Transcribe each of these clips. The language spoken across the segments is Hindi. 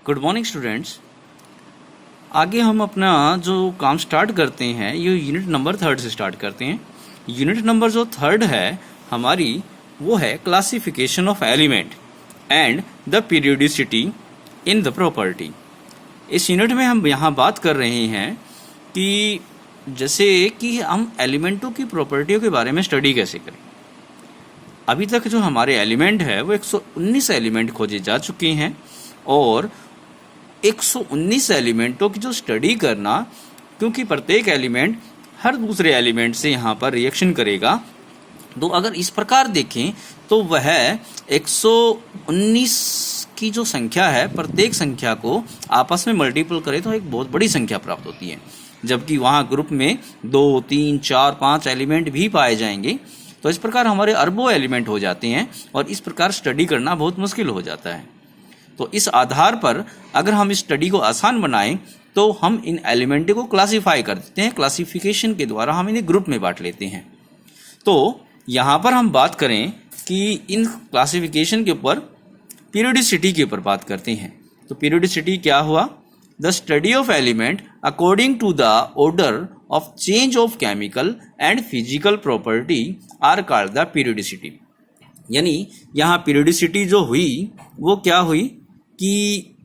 Good morning students. आगे हम अपना जो काम स्टार्ट करते हैं ये यूनिट नंबर 3 से स्टार्ट करते हैं। यूनिट नंबर जो 3 है हमारी वो है classification of element and the periodicity in the property. इस यूनिट में हम यहाँ बात कर रहे हैं कि जैसे कि हम एलिमेंटों की प्रॉपर्टियों के बारे में स्टडी कैसे करें। अभी तक जो हमारे एलिमेंट है वो 119 एलिमेंट खोजे जा चुके हैं और 119 एलिमेंटों की जो स्टडी करना, क्योंकि प्रत्येक एलिमेंट हर दूसरे एलिमेंट से यहाँ पर रिएक्शन करेगा, तो अगर इस प्रकार देखें तो वह 119 की जो संख्या है प्रत्येक संख्या को आपस में मल्टीपल करें तो एक बहुत बड़ी संख्या प्राप्त होती है। जबकि वहाँ ग्रुप में 2, 3, 4, 5 एलिमेंट भी पाए जाएंगे। तो इस प्रकार हमारे अरबों एलिमेंट हो जाते हैं और इस प्रकार स्टडी करना बहुत मुश्किल हो जाता है। तो इस आधार पर अगर हम इस स्टडी को आसान बनाएं तो हम इन एलिमेंटों को क्लासिफाई कर देते हैं। क्लासिफिकेशन के द्वारा हम इन्हें ग्रुप में बांट लेते हैं। तो यहाँ पर हम बात करें कि इन क्लासिफिकेशन के ऊपर पीरियोडिसिटी के ऊपर बात करते हैं। तो पीरियोडिसिटी क्या हुआ? The study of element according to the order of change of chemical and physical property are called the periodicity. यानी यहाँ पीरियोडिसिटी जो हुई वो क्या हुई कि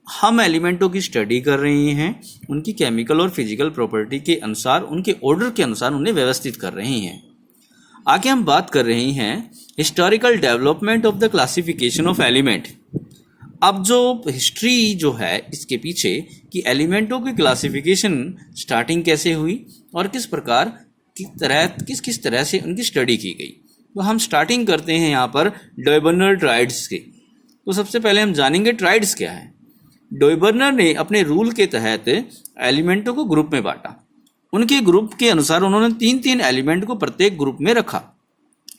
हम एलिमेंटों की स्टडी कर रहे हैं, उनकी केमिकल और फिजिकल प्रॉपर्टी के अनुसार, उनके ऑर्डर के अनुसार उन्हें व्यवस्थित कर रहे हैं। आगे हम बात कर रहे हैं historical development of the classification of element. अब जो हिस्ट्री जो है इसके पीछे कि एलिमेंटों की क्लासिफिकेशन स्टार्टिंग कैसे हुई और किस प्रकार किस तरह से उनकी स्टडी की गई। तो हम स्टार्टिंग करते हैं यहाँ पर डॉयबर्नर ट्राइड्स के। तो सबसे पहले हम जानेंगे ट्राइड्स क्या है। डॉयबर्नर ने अपने रूल के तहत एलिमेंटों को ग्रुप में बांटा। उनके ग्रुप के अनुसार उन्होंने 3-3 एलिमेंट को प्रत्येक ग्रुप में रखा।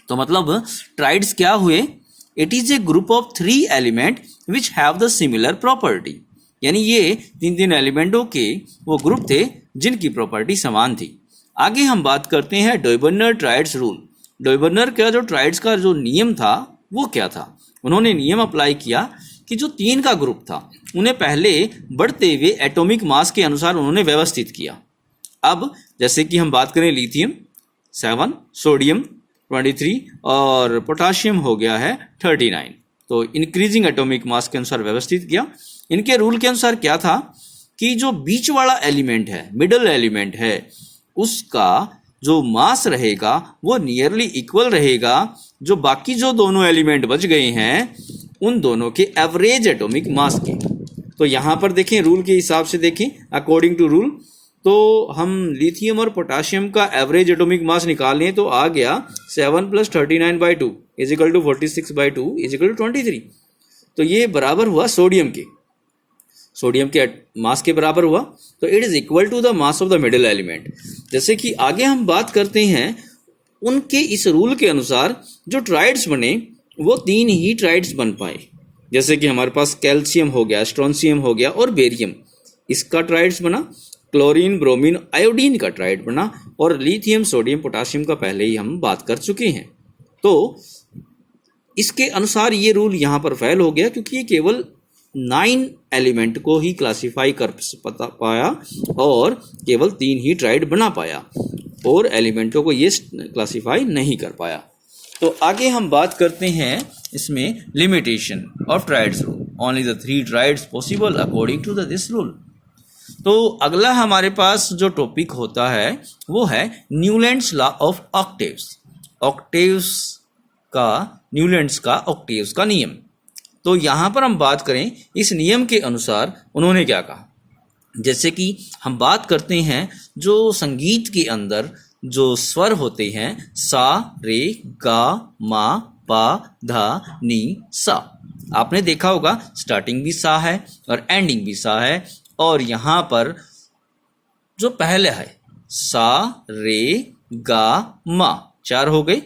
तो मतलब ट्राइड्स क्या हुए? It is a group of 3 element which have the similar property. यानी ये 3-3 एलिमेंटों के वो ग्रुप थे जिनकी प्रॉपर्टी समान थी। आगे हम बात करते हैं डॉयबर्नर ट्राइड्स रूल। डॉयबर्नर का जो ट्राइड्स का जो नियम था वो क्या था? उन्होंने नियम अप्लाई किया कि जो 3 का ग्रुप था उन्हें पहले बढ़ते हुए एटॉमिक मास के अनुसार उन्होंने व्यवस्थित किया। अब जैसे कि हम बात करें लिथियम 7, सोडियम 23 और पोटाशियम हो गया है 39। तो इंक्रीजिंग एटॉमिक मास के अनुसार व्यवस्थित किया। इनके रूल के अनुसार क्या था कि जो बीच वाला एलिमेंट है, मिडल एलिमेंट है, उसका जो मास रहेगा वो नियरली इक्वल रहेगा जो बाकी जो दोनों एलिमेंट बच गए हैं उन दोनों के एवरेज एटॉमिक मास के। तो यहाँ पर देखें रूल के हिसाब से देखें, अकॉर्डिंग टू रूल तो हम लिथियम और पोटाशियम का एवरेज एटॉमिक मास निकाल लें तो आ गया 7 + 39/2 = 46/2 = 23। तो ये बराबर हुआ सोडियम के मास के बराबर हुआ। तो it is equal to the mass of the middle element. जैसे कि आगे हम बात करते हैं उनके इस रूल के अनुसार जो ट्राइड्स बने वो 3 ही ट्राइड्स बन पाए। जैसे कि हमारे पास कैल्शियम हो गया, स्ट्रोंशियम हो गया और बेरियम, इसका ट्राइड्स बना। क्लोरीन, ब्रोमीन, आयोडीन का ट्राइड बना और लिथियम, सोडियम, पोटाशियम का पहले ही हम बात कर चुके हैं। तो इसके अनुसार ये रूल यहाँ पर फेल हो गया क्योंकि ये केवल 9 एलिमेंट को ही क्लासिफाई कर पाया और केवल 3 ही ट्राइड बना पाया और एलिमेंटों को ये क्लासिफाई नहीं कर पाया। तो आगे हम बात करते हैं इसमें limitation of triads rule. Only the 3 triads possible according to this rule. तो अगला हमारे पास जो टॉपिक होता है वो है न्यूलैंड्स लॉ ऑफ ऑक्टेव्स का नियम। तो यहाँ पर हम बात करें इस नियम के अनुसार उन्होंने क्या कहा। जैसे कि हम बात करते हैं जो संगीत के अंदर जो स्वर होते हैं सा, रे, गा, मा, पा, धा, नी, सा। आपने देखा होगा स्टार्टिंग भी सा है और एंडिंग भी सा है। और यहाँ पर जो पहले है सा, रे, गा, मा 4 हो गए,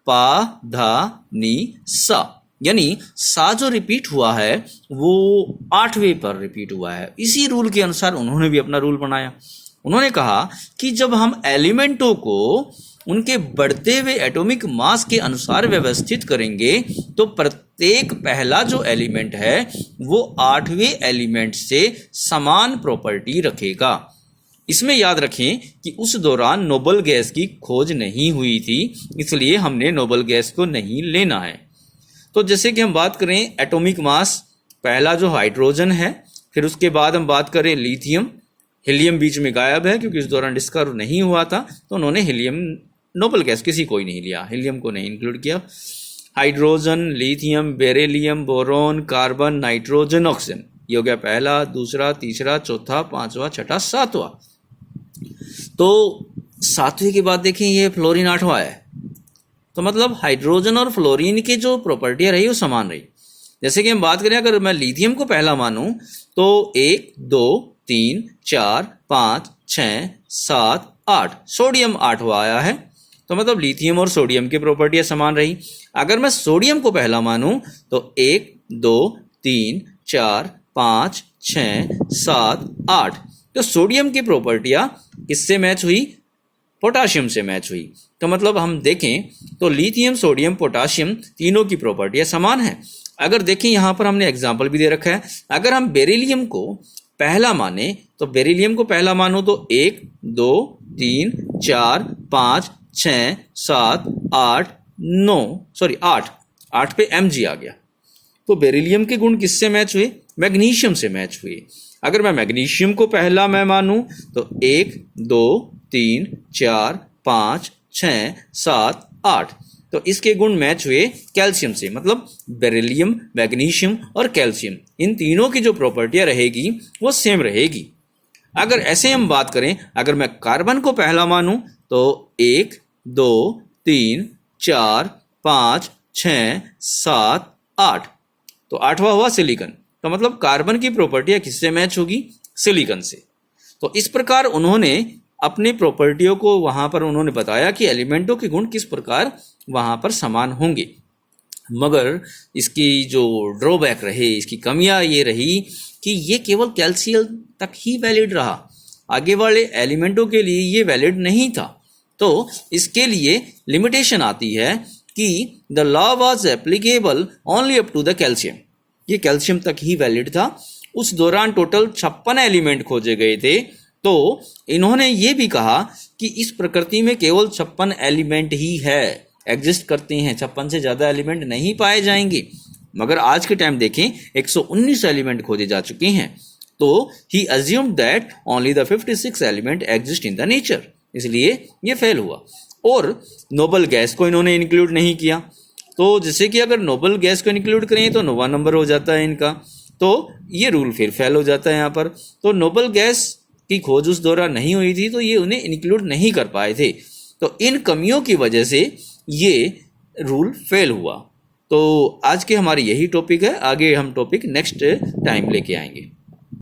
पा, धा, नी, सा। यानी सा जो रिपीट हुआ है वो 8वें पर रिपीट हुआ है। इसी रूल के अनुसार उन्होंने भी अपना रूल बनाया। उन्होंने कहा कि जब हम एलिमेंटों को उनके बढ़ते हुए एटॉमिक मास के अनुसार व्यवस्थित करेंगे तो प्रत्येक पहला जो एलिमेंट है वो 8वें एलिमेंट से समान प्रॉपर्टी रखेगा। इसमें याद रखें कि उस दौरान नोबल गैस की खोज नहीं हुई थी, इसलिए हमने नोबल गैस को नहीं लेना है। तो जैसे कि हम बात करें एटॉमिक मास, पहला जो हाइड्रोजन है, फिर उसके बाद हम बात करें लिथियम, हीलियम बीच में गायब है क्योंकि इस दौरान डिस्कवर नहीं हुआ था, तो उन्होंने हीलियम, नोबल गैस किसी को ही नहीं लिया, हीलियम को नहीं इंक्लूड किया। Hydrogen, lithium, beryllium, boron, carbon, nitrogen, oxygen, ये हो गया पहला, दूसरा, तीसरा, चौथा, पांचवा, छठा, सातवां। तो सातवें के बाद देखें ये फ्लोरीन 8वां है, तो मतलब हाइड्रोजन और फ्लोरीन की जो प्रॉपर्टियां रही वो समान रही। जैसे कि हम बात करें, अगर मैं लिथियम को पहला मानूं तो 1 2 3 4 5 6 7 8, सोडियम 8वां आया है, तो मतलब लिथियम और सोडियम की प्रॉपर्टियां समान रही। अगर मैं सोडियम को पहला मानूं तो 1 2 3 4 5 6 7 8, तो सोडियम की प्रॉपर्टियां किससे मैच हुई? पोटाशियम से मैच हुई। तो मतलब हम देखें तो लिथियम, सोडियम, पोटाशियम तीनों की प्रॉपर्टियां समान है। अगर देखें यहाँ पर हमने एग्जाम्पल भी दे रखा है, अगर हम बेरिलियम को पहला माने तो बेरिलियम को पहला मानो तो 1 2 3 4 5 6 7 8 9 सॉरी 8 पे Mg आ गया। तो बेरिलियम के गुण किससे मैच हुए? मैग्नीशियम से मैच हुए। अगर मैं मैग्नीशियम को पहला मैं मानूं तो 1 2 3 4 5 6 7 8, तो इसके गुण मैच हुए कैल्शियम से, मतलब बेरिलियम, मैग्नीशियम और कैल्शियम, इन तीनों की जो प्रॉपर्टियां रहेगी वो सेम रहेगी। अगर ऐसे हम बात करें, अगर मैं कार्बन को पहला मानूं तो 1 2 3 4 5 6 7 8, तो 8वां हुआ सिलिकॉन, तो मतलब कार्बन की प्रॉपर्टियां किससे मैच होगी? सिलिकॉन से। तो इस प्रकार उन्होंने अपनी प्रॉपर्टियों को वहां पर उन्होंने बताया कि एलिमेंटों के गुण किस प्रकार वहां पर समान होंगे। मगर इसकी जो ड्रॉबैक रहे, इसकी कमियां ये रही कि ये केवल कैल्शियम तक ही वैलिड रहा, आगे वाले एलिमेंटों के लिए ये वैलिड नहीं था। तो इसके लिए लिमिटेशन आती है कि the law was applicable only up to the calcium, ये कैल्शियम तक ही वैलिड था। उस दौरान टोटल 56 एलिमेंट खोजे गए थे, तो इन्होंने ये भी कहा कि इस प्रकृति में केवल 56 एलिमेंट ही है, एग्जिस्ट करते हैं, 56 से ज़्यादा एलिमेंट नहीं पाए जाएंगे। मगर आज के टाइम देखें 119 एलिमेंट खोजे जा चुके हैं, तो ही assumed that only the 56 element exist in the nature, इसलिए ये फेल हुआ। और नोबल गैस को इन्होंने इंक्लूड नहीं किया, तो जैसे कि अगर नोबल गैस को इंक्लूड करें तो 9वां नंबर हो जाता है इनका, तो ये रूल फिर फेल हो जाता है यहाँ पर। तो नोबल गैस की खोज उस दौरान नहीं हुई थी, तो ये उन्हें इंक्लूड नहीं कर पाए थे, तो इन कमियों की वजह से ये रूल फेल हुआ। तो आज के हमारी यही टॉपिक है, आगे हम टॉपिक नेक्स्ट टाइम लेके आएंगे।